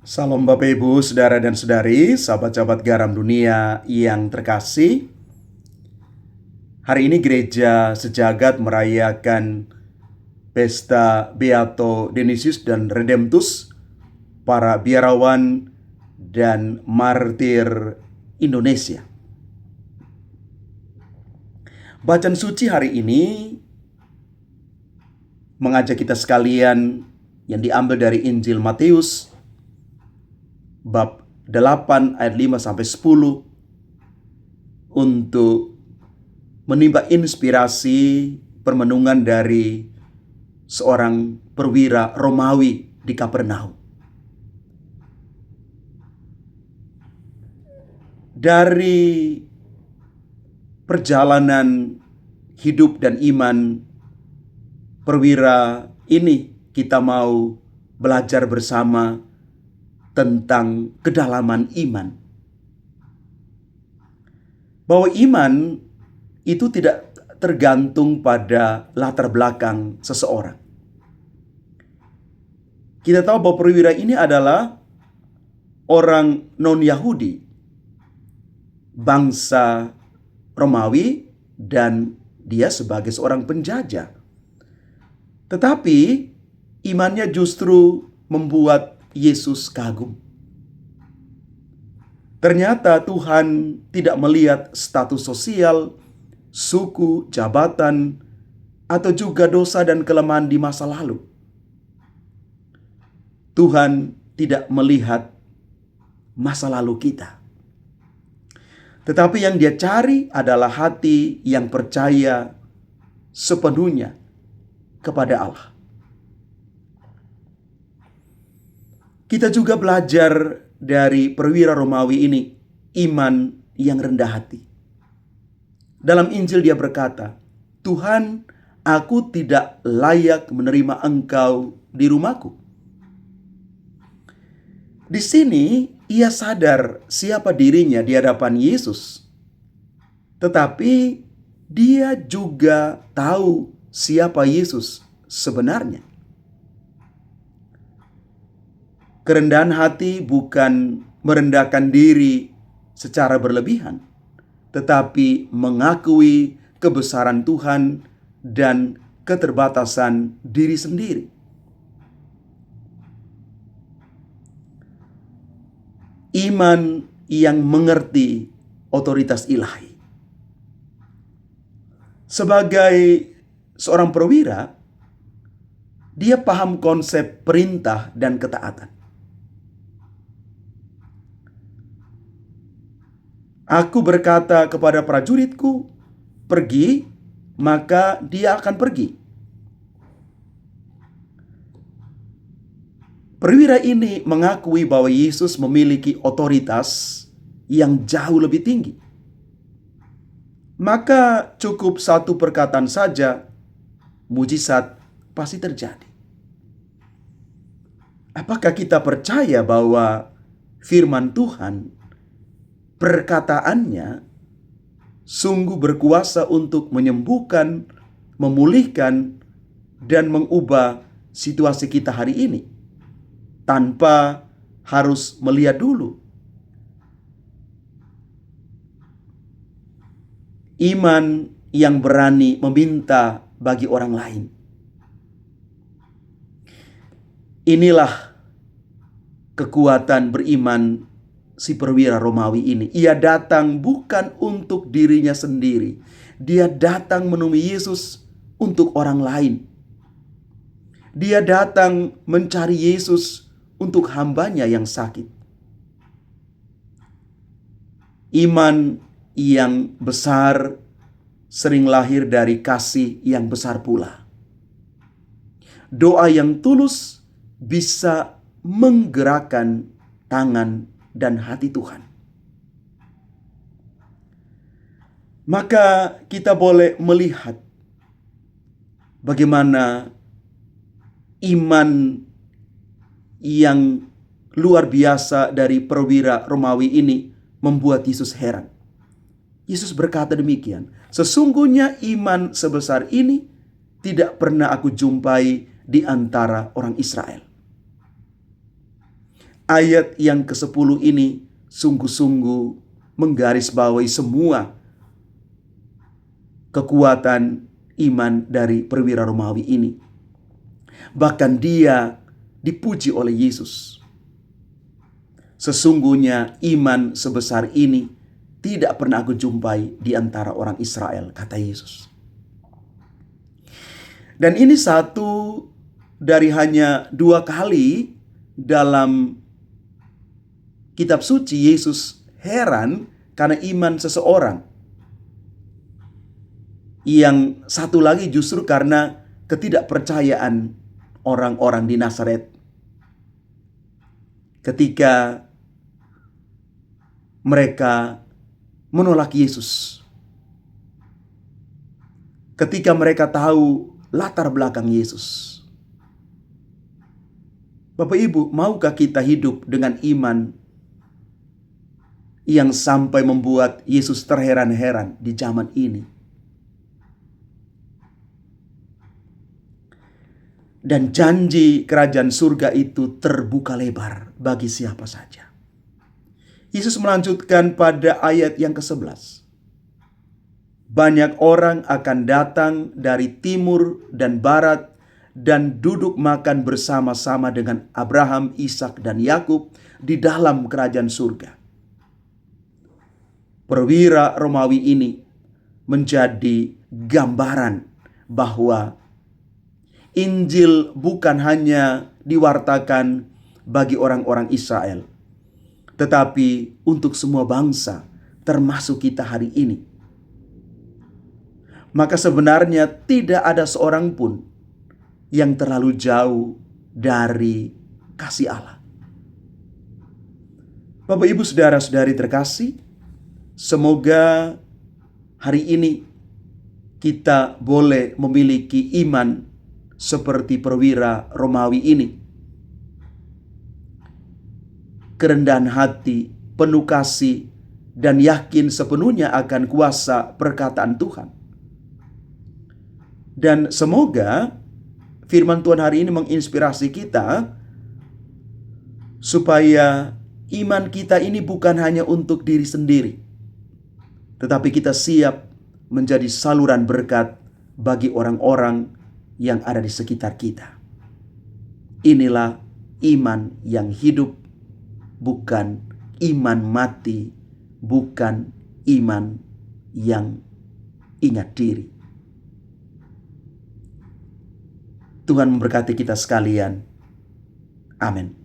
Salam Bapak Ibu, Saudara dan Saudari, sahabat-sahabat garam dunia yang terkasih. Hari ini gereja sejagat merayakan pesta Beato Dionysius dan Redemptus, para biarawan dan martir Indonesia. Bacaan suci hari ini mengajak kita sekalian yang diambil dari Injil Matius bab 8 ayat 5 sampai 10 untuk menimba inspirasi permenungan dari seorang perwira Romawi di Kapernaum. Dari perjalanan hidup dan iman perwira ini kita mau belajar bersama tentang kedalaman iman. Bahwa iman itu tidak tergantung pada latar belakang seseorang. Kita tahu bahwa perwira ini adalah orang non-Yahudi, bangsa Romawi, dan dia sebagai seorang penjajah. Tetapi imannya justru membuat Yesus kagum. Ternyata Tuhan tidak melihat status sosial, suku, jabatan, atau juga dosa dan kelemahan di masa lalu. Tuhan tidak melihat masa lalu kita. Tetapi yang Dia cari adalah hati yang percaya sepenuhnya kepada Allah. Kita juga belajar dari perwira Romawi ini, iman yang rendah hati. Dalam Injil dia berkata, "Tuhan, aku tidak layak menerima Engkau di rumahku." Di sini ia sadar siapa dirinya di hadapan Yesus. Tetapi dia juga tahu siapa Yesus sebenarnya. Kerendahan hati bukan merendahkan diri secara berlebihan, tetapi mengakui kebesaran Tuhan dan keterbatasan diri sendiri. Iman yang mengerti otoritas ilahi. Sebagai seorang perwira, dia paham konsep perintah dan ketaatan. Aku berkata kepada prajuritku, pergi, maka dia akan pergi. Perwira ini mengakui bahwa Yesus memiliki otoritas yang jauh lebih tinggi. Maka cukup satu perkataan saja, mujizat pasti terjadi. Apakah kita percaya bahwa firman Tuhan, perkataannya sungguh berkuasa untuk menyembuhkan, memulihkan, dan mengubah situasi kita hari ini tanpa harus melihat dulu? Iman yang berani meminta bagi orang lain. Inilah kekuatan beriman si perwira Romawi ini. Ia datang bukan untuk dirinya sendiri. Dia datang menemui Yesus untuk orang lain. Dia datang mencari Yesus untuk hambanya yang sakit. Iman yang besar sering lahir dari kasih yang besar pula. Doa yang tulus bisa menggerakkan tangan dan hati Tuhan. Maka kita boleh melihat bagaimana iman yang luar biasa dari perwira Romawi ini membuat Yesus heran. Yesus berkata demikian, "Sesungguhnya iman sebesar ini tidak pernah aku jumpai di antara orang Israel." Ayat yang ke-10 ini sungguh-sungguh menggarisbawahi semua kekuatan iman dari perwira Romawi ini. Bahkan dia dipuji oleh Yesus. Sesungguhnya iman sebesar ini tidak pernah aku jumpai di antara orang Israel, kata Yesus. Dan ini satu dari hanya 2 kali dalam kitab suci Yesus heran karena iman seseorang. Yang satu lagi justru karena ketidakpercayaan orang-orang di Nazaret. Ketika mereka menolak Yesus. Ketika mereka tahu latar belakang Yesus. Bapak Ibu, maukah kita hidup dengan iman yang sampai membuat Yesus terheran-heran di zaman ini? Dan janji kerajaan surga itu terbuka lebar bagi siapa saja. Yesus melanjutkan pada ayat yang ke-11. Banyak orang akan datang dari timur dan barat dan duduk makan bersama-sama dengan Abraham, Ishak, dan Yakub di dalam kerajaan surga. Perwira Romawi ini menjadi gambaran bahwa Injil bukan hanya diwartakan bagi orang-orang Israel, tetapi untuk semua bangsa, termasuk kita hari ini. Maka sebenarnya tidak ada seorang pun yang terlalu jauh dari kasih Allah. Bapak, Ibu, saudara-saudari terkasih, semoga hari ini kita boleh memiliki iman seperti perwira Romawi ini. Kerendahan hati, penuh kasih, dan yakin sepenuhnya akan kuasa perkataan Tuhan. Dan semoga firman Tuhan hari ini menginspirasi kita supaya iman kita ini bukan hanya untuk diri sendiri, tetapi kita siap menjadi saluran berkat bagi orang-orang yang ada di sekitar kita. Inilah iman yang hidup, bukan iman mati, bukan iman yang ingat diri. Tuhan memberkati kita sekalian. Amin.